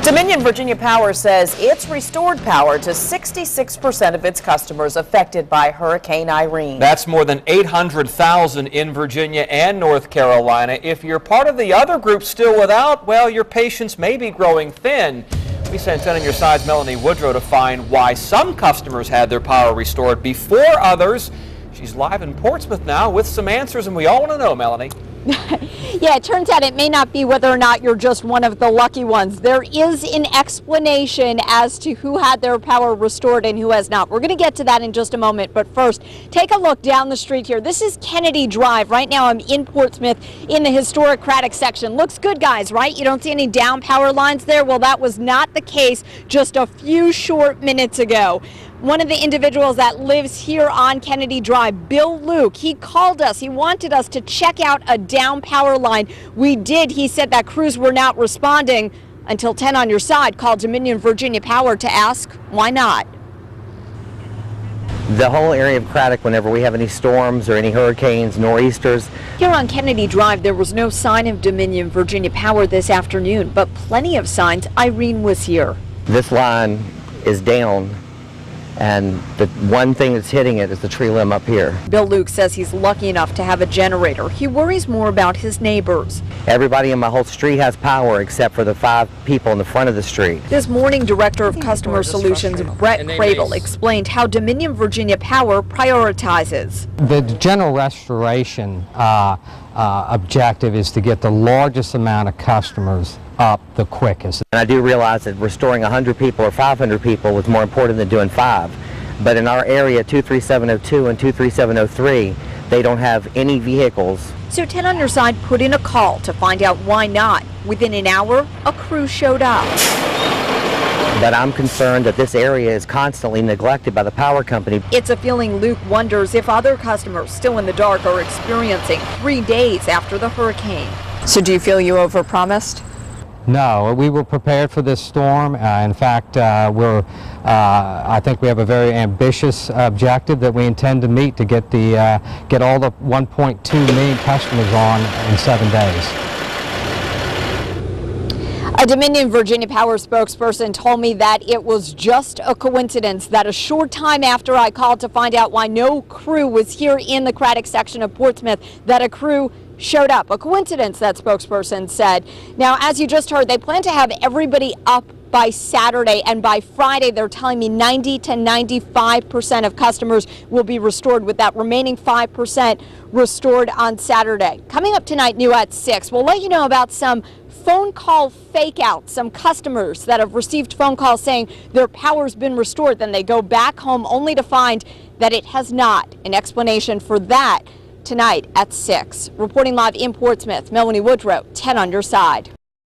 Dominion Virginia Power says it's restored power to 66% of its customers affected by Hurricane Irene. That's more than 800,000 in Virginia and North Carolina. If you're part of the other group still without, well, your patience may be growing thin. We sent 10 on your side's Melanie Woodrow to find why some customers had their power restored before others. She's live in Portsmouth now with some answers, and we all want to know, Melanie. Yeah, it turns out it may not be whether or not you're just one of the lucky ones. There is an explanation as to who had their power restored and who has not. We're going to get to that in just a moment, but first, take a look down the street here. This is Kennedy Drive. Right now I'm in Portsmouth in the historic Craddock section. Looks good, guys, right? You don't see any down power lines there? Well, that was not the case just a few short minutes ago. One of the individuals that lives here on Kennedy Drive, Bill Luke, he called us. He wanted us to check out a down power line. We did. He said that crews were not responding until 10 on your side called Dominion Virginia Power to ask why not. The whole area of Craddock, whenever we have any storms or any hurricanes, nor'easters. Here on Kennedy Drive, there was no sign of Dominion Virginia Power this afternoon, but plenty of signs Irene was here. This line is down, and the one thing that's hitting it is the tree limb up here. Bill Luke says he's lucky enough to have a generator. He worries more about his neighbors. Everybody in my whole street has power except for the 5 people in the front of the street. This morning, Director of Customer Solutions, Brett Cradle, explained how Dominion Virginia Power prioritizes. The general restoration objective is to get the largest amount of customers up the quickest. And I do realize that restoring 100 people or 500 people was more important than doing 5. But in our area, 23702 and 23703, they don't have any vehicles. So 10 on your side put in a call to find out why not. Within an hour, a crew showed up. But I'm concerned that this area is constantly neglected by the power company. It's a feeling Luke wonders if other customers still in the dark are experiencing 3 days after the hurricane. So do you feel you overpromised? No, we were prepared for this storm. In fact, I think we have a very ambitious objective that we intend to meet to get all the 1.2 million customers on in 7 days. A Dominion Virginia Power spokesperson told me that it was just a coincidence that a short time after I called to find out why no crew was here in the Craddock section of Portsmouth, that a crew showed up. A coincidence, that spokesperson said. Now, as you just heard, they plan to have everybody up by Saturday, and by Friday they're telling me 90 to 95% of customers will be restored, with that remaining 5% restored on Saturday. Coming up tonight, new at 6, we'll let you know about some phone call fake outs, some customers that have received phone calls saying their power's been restored, then they go back home only to find that it has not. An explanation for that tonight at 6. Reporting live in Portsmouth, Melanie Woodrow, 10 on your side.